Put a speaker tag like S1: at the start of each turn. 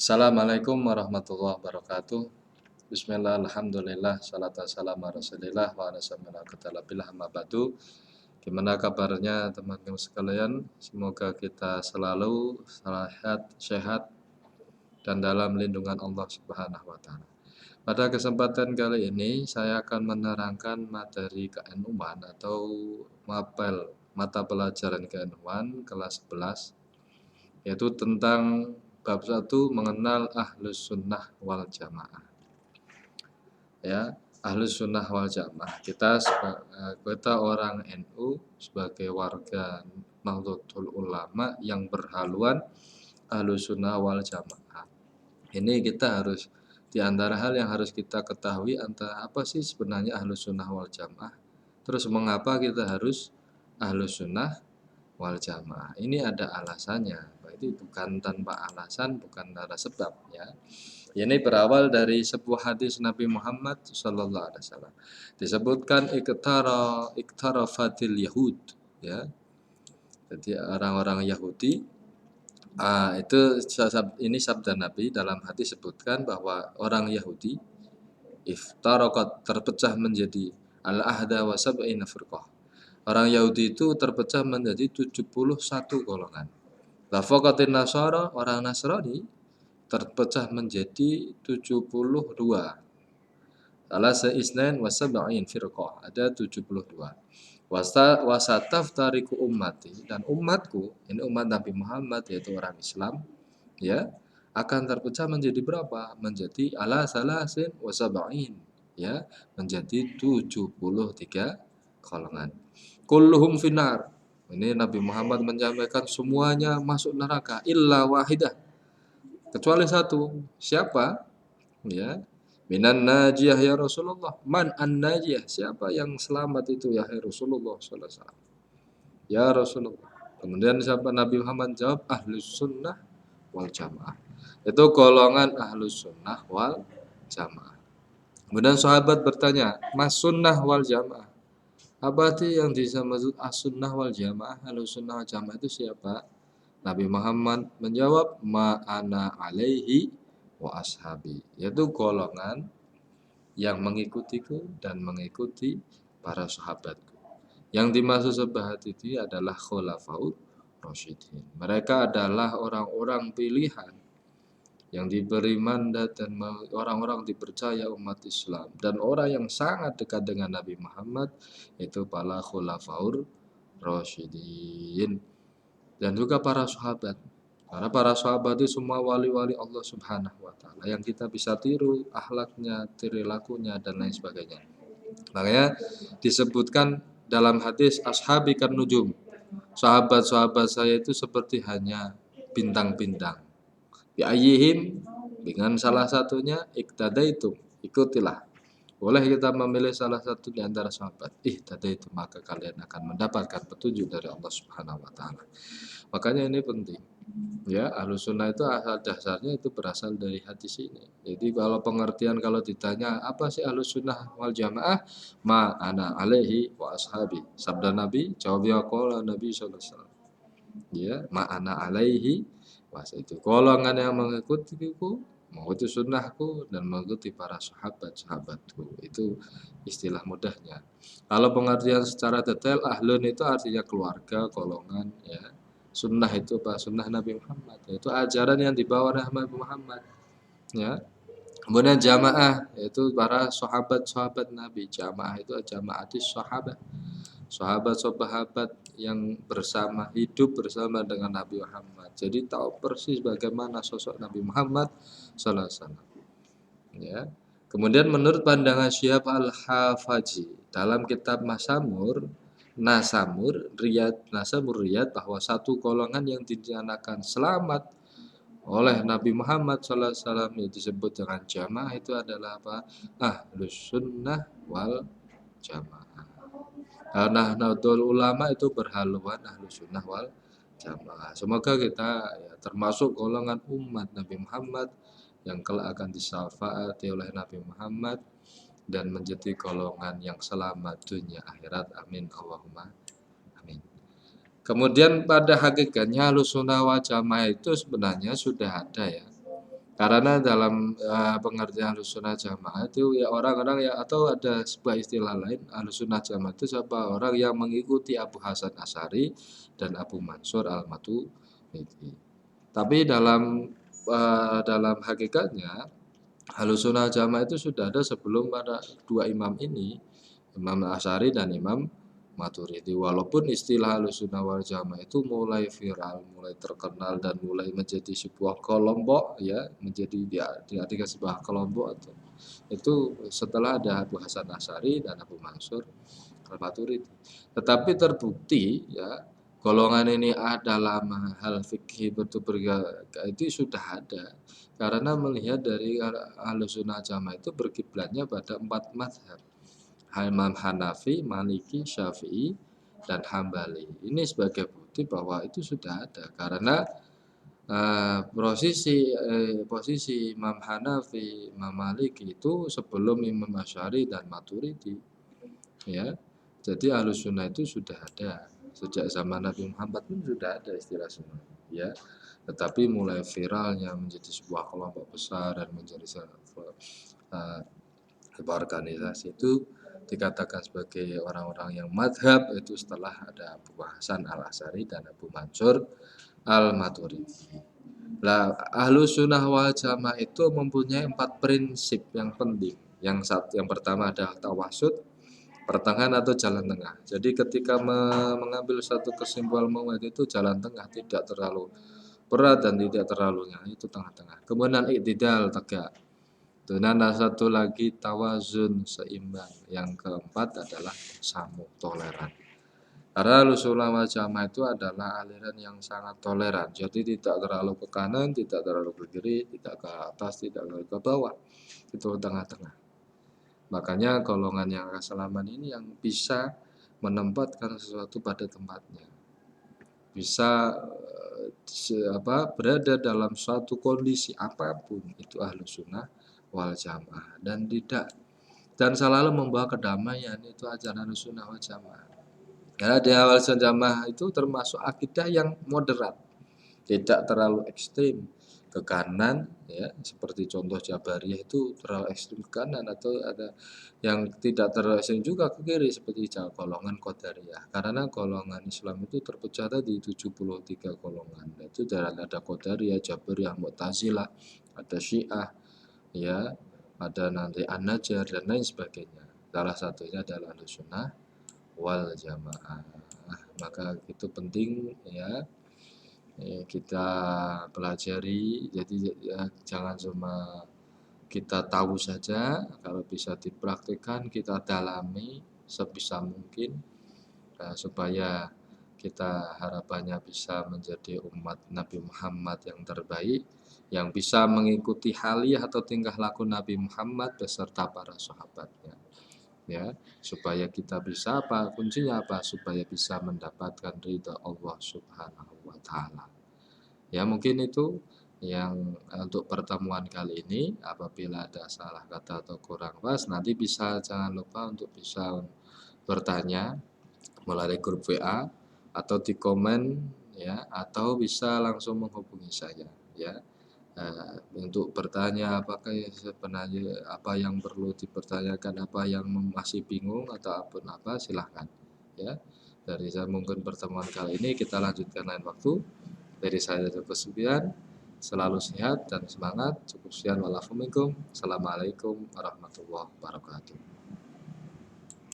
S1: Assalamualaikum warahmatullahi wabarakatuh. Bismillah, alhamdulillah, salatu wassalamu ala rasulillah wa ala samina katalabillah amma ba'du. Gimana kabarnya teman-teman sekalian? Semoga kita selalu sehat dan dalam lindungan Allah Subhanahu wa taala. Pada kesempatan kali ini saya akan menerangkan materi KN-UAN atau mapel mata pelajaran KN-UAN kelas 11, yaitu tentang bab 1 mengenal Ahlus Sunnah wal Jamaah. Ya, Ahlus Sunnah wal Jamaah. Kita orang NU sebagai warga Nahdlatul Ulama yang berhaluan Ahlus Sunnah wal Jamaah. Ini kita harus, di antara hal yang harus kita ketahui, antara apa sih sebenarnya Ahlus Sunnah wal Jamaah. Terus mengapa kita harus Ahlus Sunnah wal Jamaah. Ini ada alasannya. Berarti bukan tanpa alasan, bukan tanpa sebab, ya. Ini berawal dari sebuah hadis Nabi Muhammad sallallahu alaihi wasallam. Disebutkan iktarafatil Yahud, ya. Jadi orang-orang Yahudi, ini sabda Nabi dalam hadis sebutkan bahwa orang Yahudi iftarakat, terpecah menjadi al-ahda wa sab'ina firqah. Orang Yahudi itu terpecah menjadi 71 golongan. Lafaqatin Nasara, orang Nasrani terpecah menjadi 72. Salasa isnain wa sab'in firqah, ada 72. Wasataftariku ummati, dan umatku, ini umat Nabi Muhammad yaitu orang Islam, ya, akan terpecah menjadi berapa? Menjadi ala salasin wa sab'in, ya, menjadi 73 golongan. Kulluhum finar. Ini Nabi Muhammad menyampaikan semuanya masuk neraka illa wahidah, kecuali satu. Siapa? Ya. Minan najiyah ya Rasulullah. Man an-najiyah? Siapa yang selamat itu ya Rasulullah sallallahu alaihi wasallam? Ya Rasulullah. Kemudian siapa? Nabi Muhammad jawab Ahlus Sunnah wal Jamaah. Itu golongan Ahlus Sunnah wal Jamaah. Kemudian sahabat bertanya, Mas Sunnah wal Jamaah, apa sih yang disebut as-sunnah wal jamaah? Al-sunnah wal jamaah itu siapa? Nabi Muhammad menjawab, ma'ana alaihi wa ashabi, yaitu golongan yang mengikutiku dan mengikuti para sahabatku. Yang dimaksud sahabat itu adalah khulafaur rasyidin. Mereka adalah orang-orang pilihan yang diberi mandat dan orang-orang dipercaya umat Islam dan orang yang sangat dekat dengan Nabi Muhammad, itu para khulafaur rasyidin dan juga para sahabat. Karena para sahabat itu semua wali-wali Allah Subhanahu wa taala yang kita bisa tiru akhlaknya, perilakunya dan lain sebagainya. Makanya disebutkan dalam hadis ashabi kan nujum. Sahabat-sahabat saya itu seperti hanya bintang-bintang. Bi'ayyihim, dengan salah satunya iktadaitum, ikutilah. Boleh kita memilih salah satu di antara sahabat. Ihtadaitum, maka kalian akan mendapatkan petunjuk dari Allah Subhanahu wa taala. Makanya ini penting. Ya, Ahlus Sunnah itu asal dasarnya itu berasal dari hadis ini. Jadi kalau pengertian, kalau ditanya apa sih Ahlus Sunnah wal Jamaah? Ma ana alaihi wa ashabi. Sabda Nabi, jawabnya qala Nabi sallallahu alaihi wasallam. Ya, ma ana alaihi, masa itu golongan yang mengikutiku, mengikuti sunnahku dan mengikuti para sahabatku. Itu istilah mudahnya. Kalau pengertian secara detail, ahlun itu artinya keluarga, golongan, ya. Sunnah itu apa? Sunnah Nabi Muhammad, yaitu ajaran yang dibawa oleh Nabi Muhammad, ya. Kemudian jamaah, yaitu para sahabat-sahabat Nabi. Jamaah itu jamaatis sahabat, sahabat-sahabat yang bersama, hidup bersama dengan Nabi Muhammad. Jadi tahu persis bagaimana sosok Nabi Muhammad sallallahu alaihi wasallam. Ya. Kemudian menurut pandangan Syihab Al-Hafaji dalam kitab Nasamur Riyad, bahwa satu golongan yang dinyatakan selamat oleh Nabi Muhammad sallallahu alaihi wasallam yang disebut dengan jamaah itu adalah apa? Ahlus Sunnah wal Jamaah. Nah, Nahdlatul Ulama itu berhaluan Ahlus Sunnah wal Jamaah. Semoga kita ya, termasuk golongan umat Nabi Muhammad yang kelak akan disyafaati oleh Nabi Muhammad dan menjadi golongan yang selamat dunia akhirat. Amin Allahumma amin. Kemudian pada hakikatnya Ahlus Sunnah wal Jamaah itu sebenarnya sudah ada, ya. Karena dalam pengertian Ahlussunnah Jamaah itu ya orang-orang ya, atau ada sebuah istilah lain, Ahlussunnah Jamaah itu siapa? Orang yang mengikuti Abu Hasan Asy'ari dan Abu Mansur Al-Maturidi. Tapi dalam hakikatnya Ahlussunnah Jamaah itu sudah ada sebelum ada dua imam ini, Imam Asy'ari dan Imam Maturidi. Walaupun istilah Ahlussunnah wal Jamaah itu mulai viral, mulai terkenal dan mulai menjadi sebuah kelompok ya, menjadi diartikan sebuah kelompok atau itu setelah ada Abu Hasan Asy'ari dan Abu Mansur Al-Maturidi. Tetapi terbukti ya golongan ini adalah hal fikih betul itu sudah ada. Karena melihat dari Ahlussunnah Jamaah itu berkiblatnya pada 4 mazhab. Imam Hanafi, Maliki, Syafi'i, dan Hambali. Ini sebagai bukti bahwa itu sudah ada. Karena posisi Imam Hanafi, Imam Maliki itu sebelum Imam Asy'ari dan Maturidi. Ya, jadi Ahlussunnah itu sudah ada sejak zaman Nabi Muhammad pun sudah ada istilah sunnah. Ya, tetapi mulai viralnya menjadi sebuah kelompok besar dan menjadi sebuah organisasi itu dikatakan sebagai orang-orang yang madhab itu setelah ada Abu Hasan Al-Asy'ari dan Abu Mansur Al-Maturidi. Nah, Ahlussunnah wal Jamaah itu mempunyai 4 prinsip yang penting. Yang pertama adalah tawassut, pertengahan atau jalan tengah. Jadi ketika mengambil satu kesimpulan mu'ad itu jalan tengah, tidak terlalu berat dan tidak terlalu ringan, itu tengah-tengah. Kemudian i'tidal, tegak. Dan satu lagi tawazun, seimbang. Yang keempat adalah samu, toleran. Karena Ahlussunnah wal Jamaah itu adalah aliran yang sangat toleran. Jadi tidak terlalu ke kanan, tidak terlalu ke kiri, tidak ke atas, tidak terlalu ke bawah. Itu tengah-tengah. Makanya golongan yang keselaman ini yang bisa menempatkan sesuatu pada tempatnya. Bisa berada dalam suatu kondisi apapun, itu Ahlussunnah wal Jamaah, dan selalu membawa kedamaian, itu ajaran Ahlussunnah wal Jamaah. Karena di awal Jamaah itu termasuk akidah yang moderat, tidak terlalu ekstrim ke kanan ya, seperti contoh Jabariyah itu terlalu ekstrim ke kanan, atau ada yang tidak terlalu ekstrim juga ke kiri seperti golongan Qadariyah. Karena golongan Islam itu terpecah tadi 73 golongan. Itu ada Qadariyah, Jabariyah, Mu'tazilah, ada Syiah ya, ada nanti An-Najjar dan lain sebagainya. Salah satunya adalah Ahlussunnah wal Jamaah. Maka itu penting ya, kita pelajari. Jadi ya, jangan cuma kita tahu saja, kalau bisa dipraktikkan, kita dalami sebisa mungkin supaya kita harapannya bisa menjadi umat Nabi Muhammad yang terbaik, yang bisa mengikuti haliah atau tingkah laku Nabi Muhammad beserta para sahabatnya. Ya, supaya kita bisa kuncinya supaya bisa mendapatkan ridha Allah Subhanahu wa taala. Ya, mungkin itu yang untuk pertemuan kali ini. Apabila ada salah kata atau kurang pas, nanti jangan lupa untuk bisa bertanya melalui grup WA atau di komen ya, atau bisa langsung menghubungi saya ya. Untuk bertanya apakah sebenarnya apa yang perlu dipertanyakan, apa yang masih bingung atau apa, silahkan ya. Dari saya mungkin pertemuan kali ini kita lanjutkan lain waktu. Dari saya cukup sekian, selalu sehat dan semangat. Cukup sekian, walafuminkum. Assalamualaikum warahmatullahi wabarakatuh.